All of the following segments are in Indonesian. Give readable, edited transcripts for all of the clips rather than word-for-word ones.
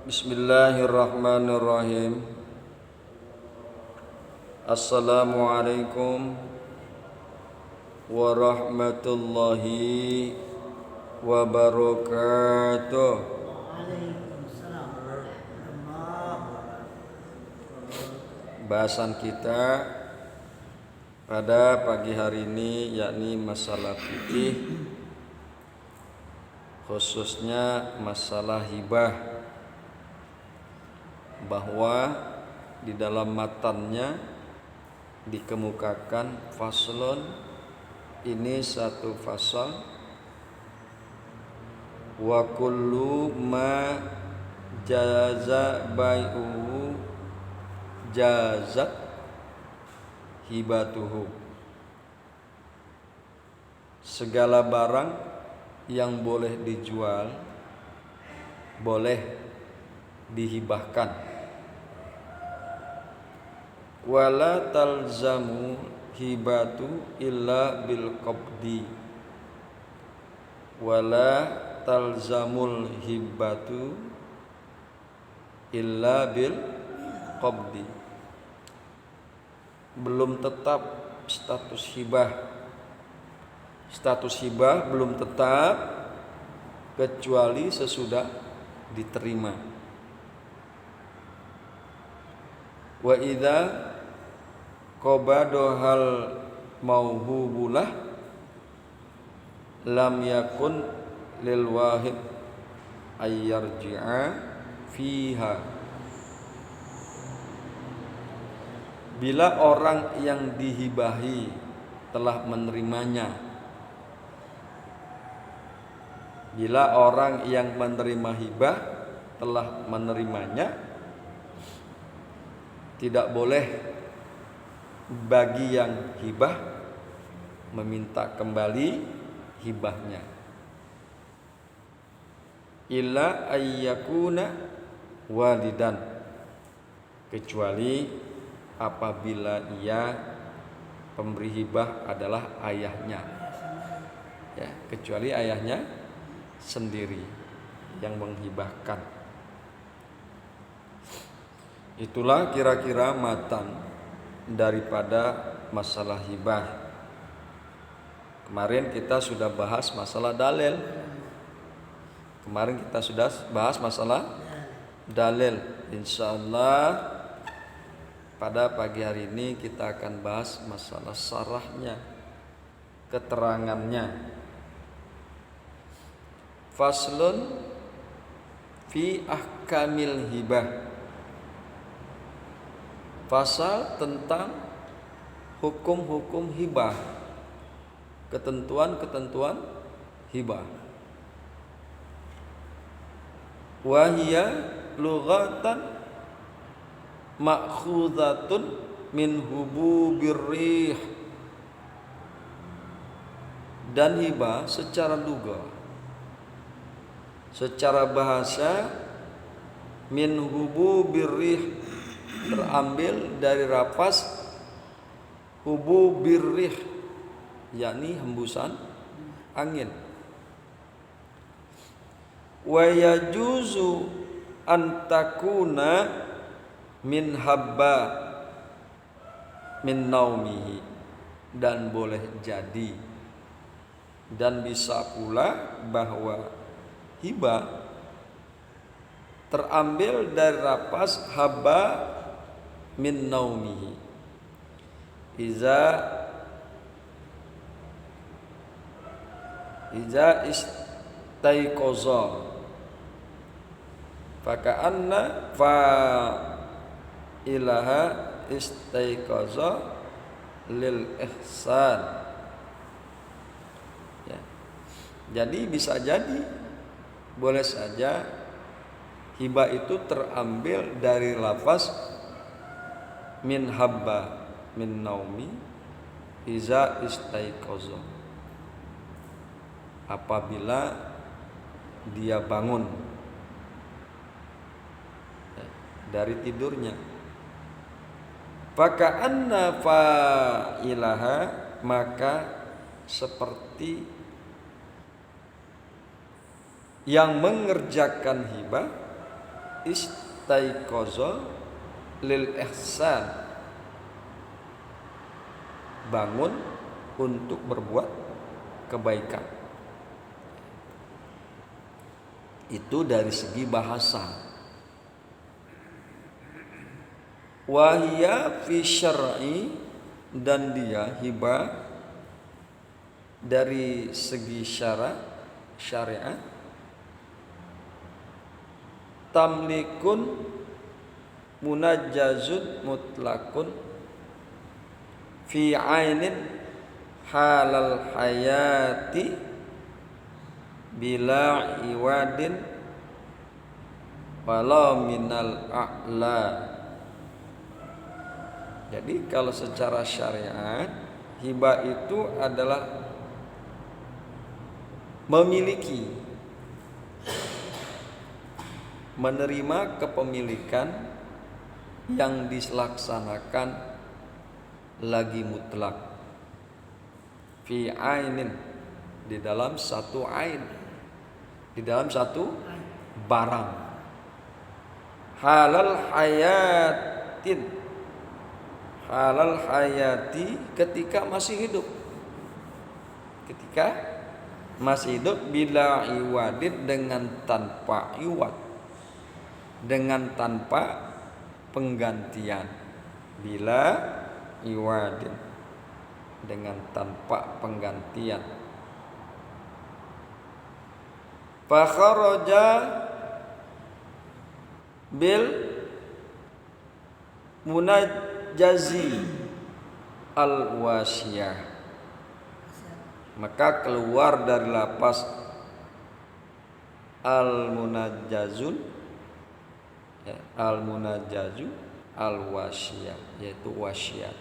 Bismillahirrahmanirrahim. Assalamualaikum warahmatullahi wabarakatuh. Bahasan kita pada pagi hari ini yakni masalah fikih, khususnya masalah hibah, bahwa di dalam matannya dikemukakan faslun, ini satu fasal, wa kullu ma jaza bai'uhu jazat hibatuhu. Segala barang yang boleh dijual boleh dihibahkan. Wala talzamu hibatu illa bil qabdi. Wala talzamul hibatu illa bil qabdi. Belum tetap status hibah. Status hibah belum tetap kecuali sesudah diterima. Wa idza qabadohal mauhubulah lam yakun lil wahid ayyarji'a fiha. Bila orang yang dihibahi telah menerimanya, bila orang yang menerima hibah telah menerimanya, tidak boleh bagi yang hibah meminta kembali hibahnya, illa ayyakuna walidan, kecuali apabila ia pemberi hibah adalah ayahnya, ya, kecuali ayahnya sendiri yang menghibahkan. Itulah kira-kira matan daripada masalah hibah. Kemarin kita sudah bahas masalah dalil. Insyaallah pada pagi hari ini kita akan bahas masalah sarahnya, keterangannya. Faslun fi ahkamil hibah. Pasal tentang hukum-hukum hibah, ketentuan-ketentuan hibah. Wahia lughatan ma'khudhatun min hububir rih. Dan hibah secara lugah, secara bahasa, min hububir rih, terambil dari lafaz hububir rih, yakni hembusan angin. Wa yajuzu an takuna min habba min naumihi, dan boleh jadi dan bisa pula bahwa hibah terambil dari lafaz habba min naumihi. Iza istaiqaza faka'anna fa'ilaha istaiqaza lil ihsan, ya. Jadi bisa jadi, boleh saja hibah itu terambil dari lafaz min habba min naumi iza istaiqaza, apabila dia bangun dari tidurnya. Faka'anna fa'ilaha, maka seperti yang mengerjakan hibah istaiqaza lil ihsan, bangun untuk berbuat kebaikan. Itu dari segi bahasa. Wahia fi syar'i, dan dia hibah dari segi syariat, tamlikun munajjazun mutlakun fi ainin halal hayati bila iwadin walau minal a'la. Jadi kalau secara syariat, hibah itu adalah memiliki, menerima kepemilikan yang dilaksanakan lagi mutlak, fi ainin, di dalam satu ain, di dalam satu barang, halal hayatin, halal hayati, ketika masih hidup, ketika masih hidup, bila iwadin, dengan tanpa iwad, dengan tanpa penggantian, bila iwadin, dengan tanpa penggantian. Fa kharaja bil munajjazi al-wasiyah, maka keluar dari lapas al-munajjazun, al-munajjazu al-wasiyah, yaitu wasiat.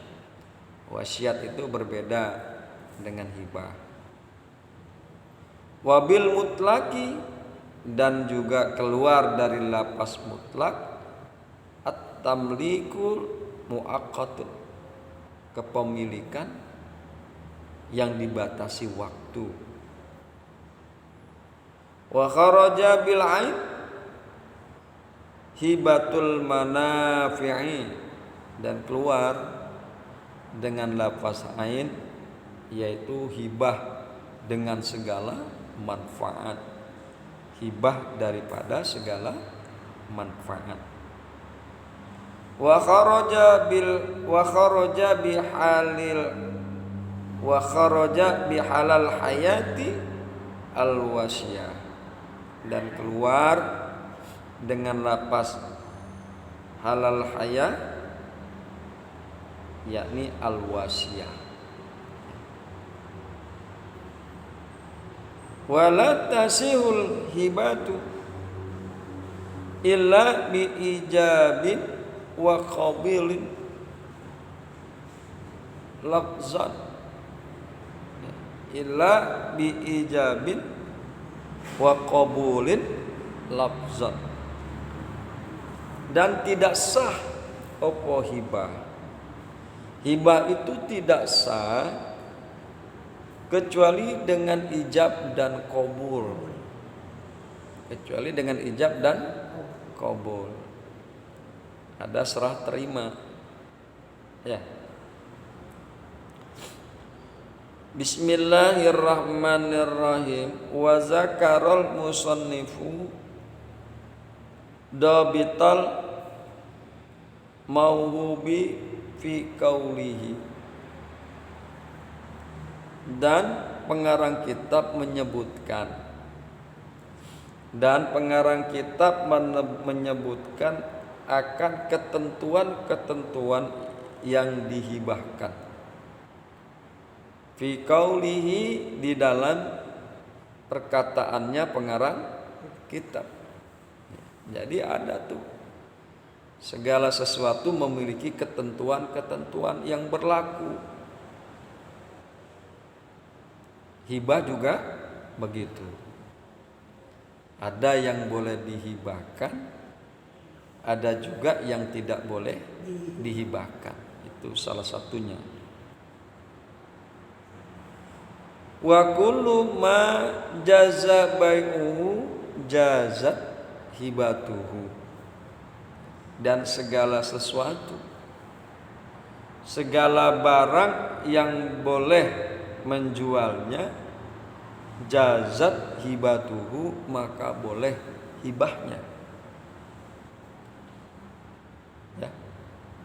Wasiat itu berbeda dengan hibah. Wabil mutlaki, dan juga keluar dari lapas mutlak, at-tamlikul muaqqatun, kepemilikan yang dibatasi waktu. Wa kharaja bil ain hibatul manafi'i, dan keluar dengan lafaz ain, yaitu hibah dengan segala manfaat, hibah daripada segala manfaat. Wa kharaja bihalal hayati al-wasiyah, dan keluar dengan lapas halal hayat, yakni al-wasiyah. Wala tasihul hibatu illa bi ijabin wa qabilin lafzan, illa bi ijabin wa qabulin lafzan, dan tidak sah apa hibah. Hibah itu tidak sah kecuali dengan ijab dan qabul, kecuali dengan ijab dan qabul, ada serah terima, ya. Bismillahirrahmanirrahim. Wa zakarul musannifu dabital mauhubi fi qaulihi, dan pengarang kitab menyebutkan, akan ketentuan-ketentuan yang dihibahkan. Fi qaulihi, di dalam perkataannya pengarang kitab. Jadi ada tuh, segala sesuatu memiliki ketentuan-ketentuan yang berlaku. Hibah juga begitu. Ada yang boleh dihibahkan, ada juga yang tidak boleh dihibahkan. Itu salah satunya. Wa kullu ma jaza bai'uhu jazat hibatuhu. dan segala sesuatu, segala barang yang boleh menjualnya, jazat hibatuhu, maka boleh hibahnya. Ya.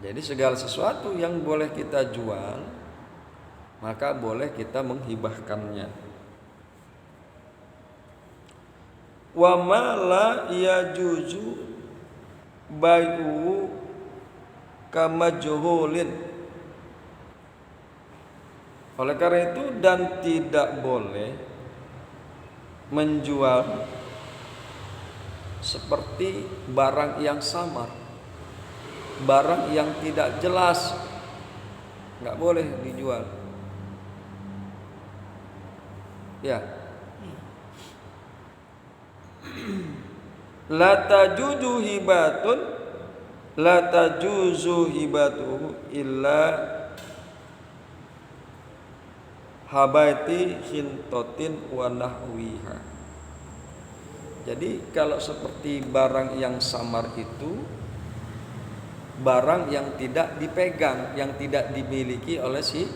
Jadi segala sesuatu yang boleh kita jual, maka boleh kita menghibahkannya. Wa ma la yajuzu bai'u kamajhulin. Oleh karena itu, dan tidak boleh menjual seperti barang yang samar, barang yang tidak jelas, nggak boleh dijual. Ya. La tajuzu hibatun, la tajuzu hibatuhu illa habaiti hintotin wa nahwiha. Jadi kalau seperti barang yang samar itu barang yang tidak dipegang, yang tidak dimiliki oleh si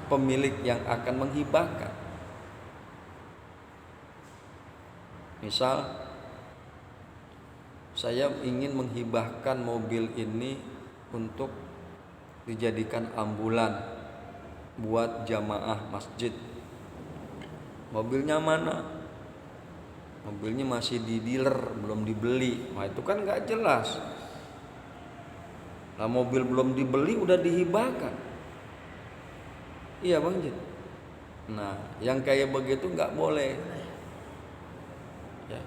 pemilik yang akan menghibahkan. Misal saya ingin menghibahkan mobil ini untuk dijadikan ambulan buat jamaah masjid. Mobilnya mana? Mobilnya masih di dealer, belum dibeli. Nah itu kan nggak jelas. Nah mobil belum dibeli udah dihibahkan. Iya Bang Jin. Nah yang kayak begitu nggak boleh. Ya.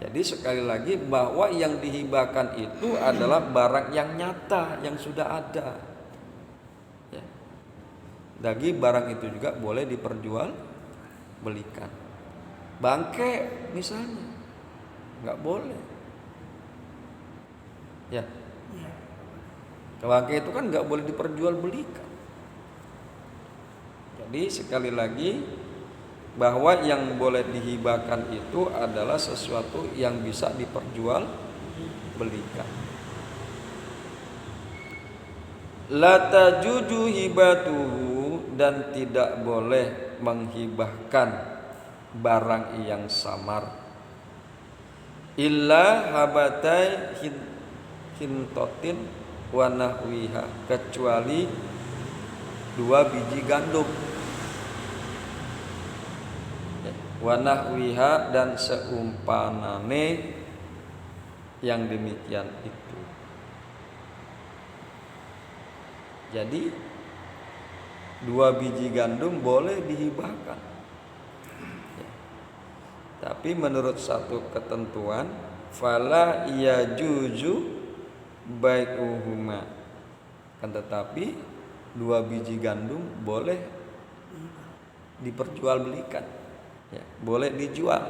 Jadi sekali lagi bahwa yang dihibahkan itu adalah barang yang nyata, yang sudah ada. Ya. Lagi barang itu juga boleh diperjualbelikan. Bangke misalnya, nggak boleh. Ya. Bangke itu kan nggak boleh diperjualbelikan. Jadi sekali lagi bahwa yang boleh dihibahkan itu adalah sesuatu yang bisa diperjualbelikan. La tajuju hibatuhu, dan tidak boleh menghibahkan barang yang samar, illa habatai hintotin wa nahwiha, kecuali 2 biji gandum, wa nahwiha, dan seumpamane yang demikian itu. Jadi 2 biji gandum boleh dihibahkan, ya. Tapi menurut satu ketentuan, fala yajuzu bai'uhuma, kan tetapi 2 biji gandum boleh diperjualbelikan, ya, boleh dijual.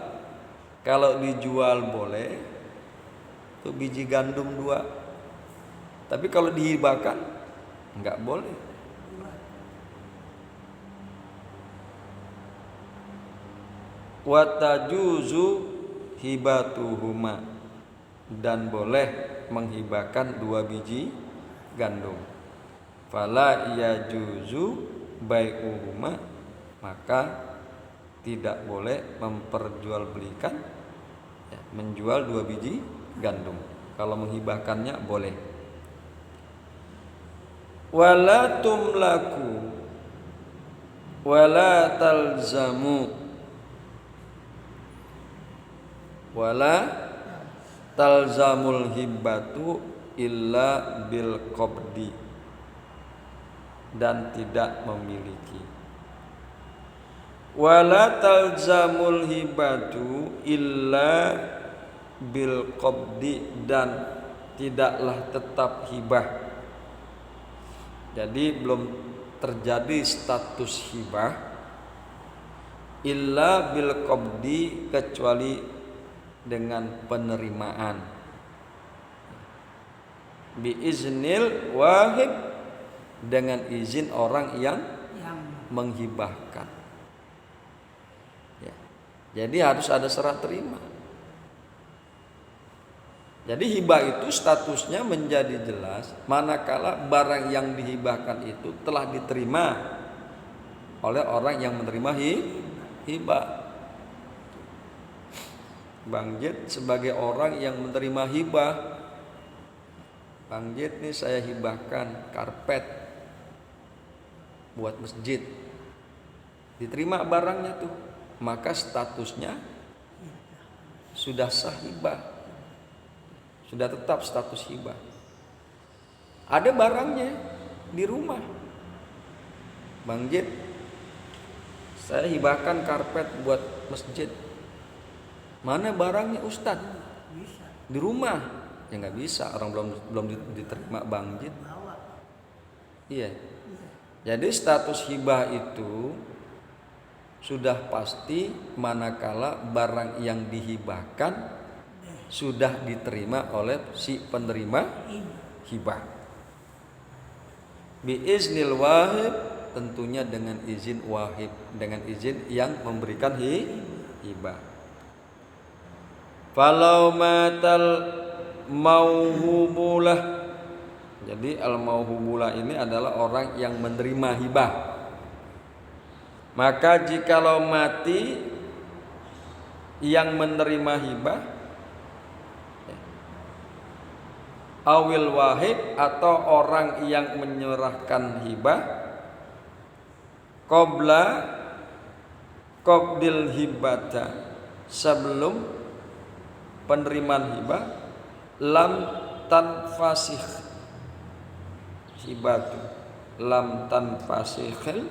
Kalau dijual boleh, itu biji gandum 2. Tapi kalau dihibahkan enggak boleh. Wa tajuzu hibatuhuma, dan boleh menghibahkan 2 biji gandum. Fala yajuzu bai'uhuma, maka tidak boleh memperjualbelikan, ya, menjual 2 biji gandum. Kalau menghibahkannya boleh. Wala tumlaku wala talzamu, wala talzamul hibatu illa bil qabdi, dan tidak memiliki. Wala talzamul hibatu illa bil qabdi, dan tidaklah tetap hibah. Jadi belum terjadi status hibah illa bil qabdi, kecuali dengan penerimaan, bi iznil wahib, dengan izin orang yang menghibahkan, ya. Jadi harus ada serah terima. Jadi hibah itu statusnya menjadi jelas manakala barang yang dihibahkan itu telah diterima oleh orang yang menerima hibah. Bang Jid sebagai orang yang menerima hibah, Bang Jid nih saya hibahkan karpet buat masjid. Diterima barangnya tuh, maka statusnya sudah sah hibah. Sudah tetap status hibah. Ada barangnya di rumah. Bang Jid, saya hibahkan karpet buat masjid. Mana barangnya Ustadz? Di rumah. Ya nggak bisa, orang belum diterima Bang Jid. Iya. Jadi status hibah itu sudah pasti manakala barang yang dihibahkan sudah diterima oleh si penerima hibah. Biiznil wahib, tentunya dengan izin wahib, dengan izin yang memberikan hibah. Falau matal mauhubulah. Jadi al-mauhubulah ini adalah orang yang menerima hibah. Maka jikalau mati yang menerima hibah, awil wahid atau orang yang menyerahkan hibah, qabdil hibata, sebelum penerimaan hibah, lam tanfasih hibatu, lam tanfasihil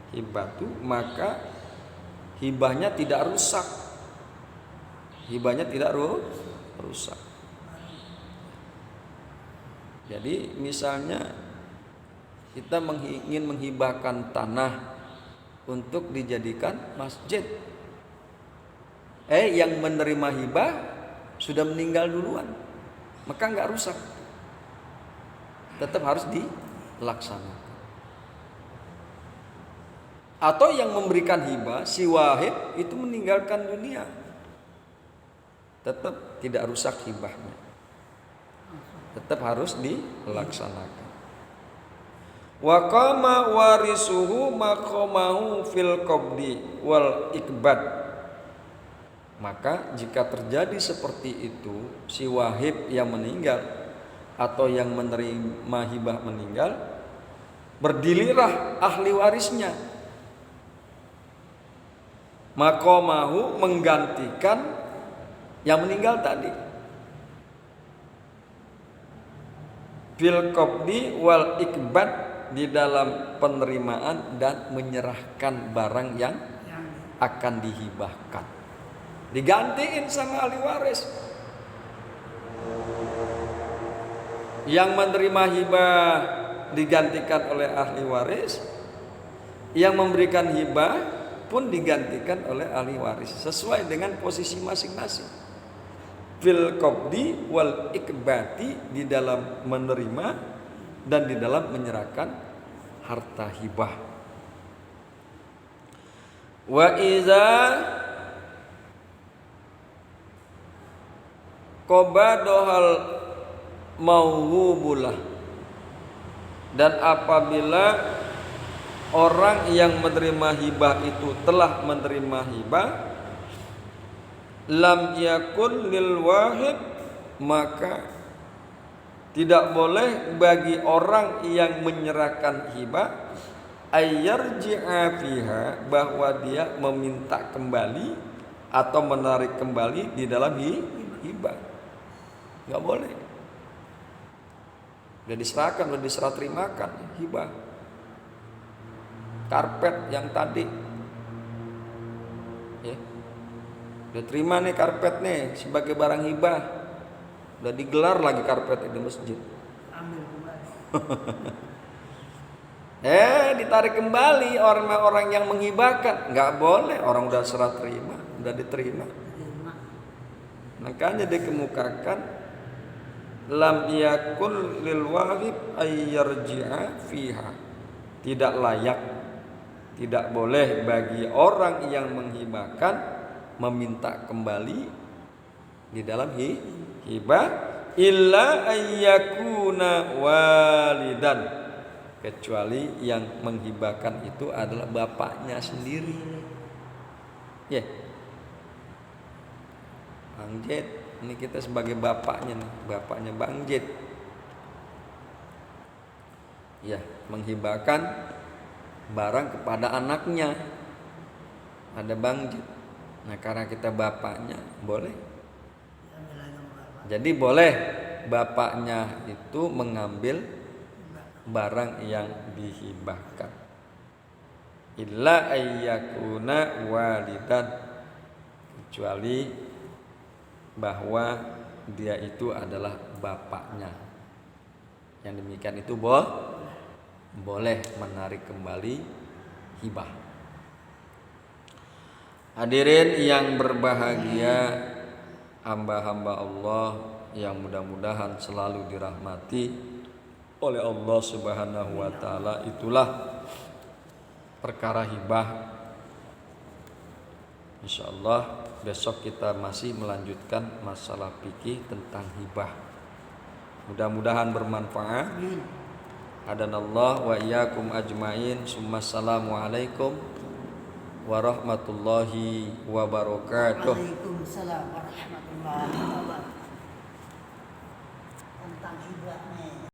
hibatu, maka hibahnya tidak rusak. Hibahnya tidak rusak. Jadi misalnya kita ingin menghibahkan tanah untuk dijadikan masjid. Yang menerima hibah sudah meninggal duluan, maka nggak rusak. Tetap harus dilaksanakan. Atau yang memberikan hibah, si wahid itu meninggalkan dunia, tetap tidak rusak hibahnya. Tetap harus dilaksanakan. Wa qama warisuhu maqamahu fil qabdi wal ikbad. Maka jika terjadi seperti itu, si wahib yang meninggal atau yang menerima hibah meninggal, berdirilah ahli warisnya. Maqamahu menggantikan yang meninggal tadi. Fil qabdi wal ikbad, di dalam penerimaan dan menyerahkan barang yang akan dihibahkan. Digantiin sama ahli waris. Yang menerima hibah digantikan oleh ahli waris, yang memberikan hibah pun digantikan oleh ahli waris sesuai dengan posisi masing-masing. Fil qabdi wal ikbati, di dalam menerima dan di dalam menyerahkan harta hibah. Wa iza qabadohal mauhubulah, dan apabila orang yang menerima hibah itu telah menerima hibah, lam yakun lil wahid, maka tidak boleh bagi orang yang menyerahkan hibah ayyarji'a fiha, bahwa dia meminta kembali atau menarik kembali di dalam hibah. Enggak boleh. Udah diserahkan, udah diserah terimakan hibah. Karpet yang tadi, ya, udah terima nih karpet nih sebagai barang hibah, udah digelar lagi karpet di masjid. Ambil kembali. Ditarik kembali orang-orang yang menghibahkan, nggak boleh. Orang udah serah terima, udah diterima. Makanya dikemukakan lam yakun lil wahib ayyarji'a fiha, tidak layak, tidak boleh bagi orang yang menghibahkan meminta kembali di dalam hibah illa ayyakuna walidan, kecuali yang menghibahkan itu adalah bapaknya sendiri. Ya. Bang Jet, ini kita sebagai bapaknya nih, bapaknya Bang Jet. Ya, menghibahkan barang kepada anaknya. Ada Bang Jet. Nah, karena kita bapaknya, boleh. Jadi boleh bapaknya itu mengambil barang yang dihibahkan. Illa ayyakuna walidan, kecuali bahwa dia itu adalah bapaknya. Yang demikian itu boleh menarik kembali hibah. Hadirin yang berbahagia, hamba-hamba Allah yang mudah-mudahan selalu dirahmati oleh Allah Subhanahu wa taala, itulah perkara hibah. Insyaallah besok kita masih melanjutkan masalah fikih tentang hibah. Mudah-mudahan bermanfaat. Hadanallah wa iyyakum ajmain. Assalamualaikum warahmatullahi wabarakatuh. Waalaikumsalam warahmatullahi wabarakatuh. Tentang hibah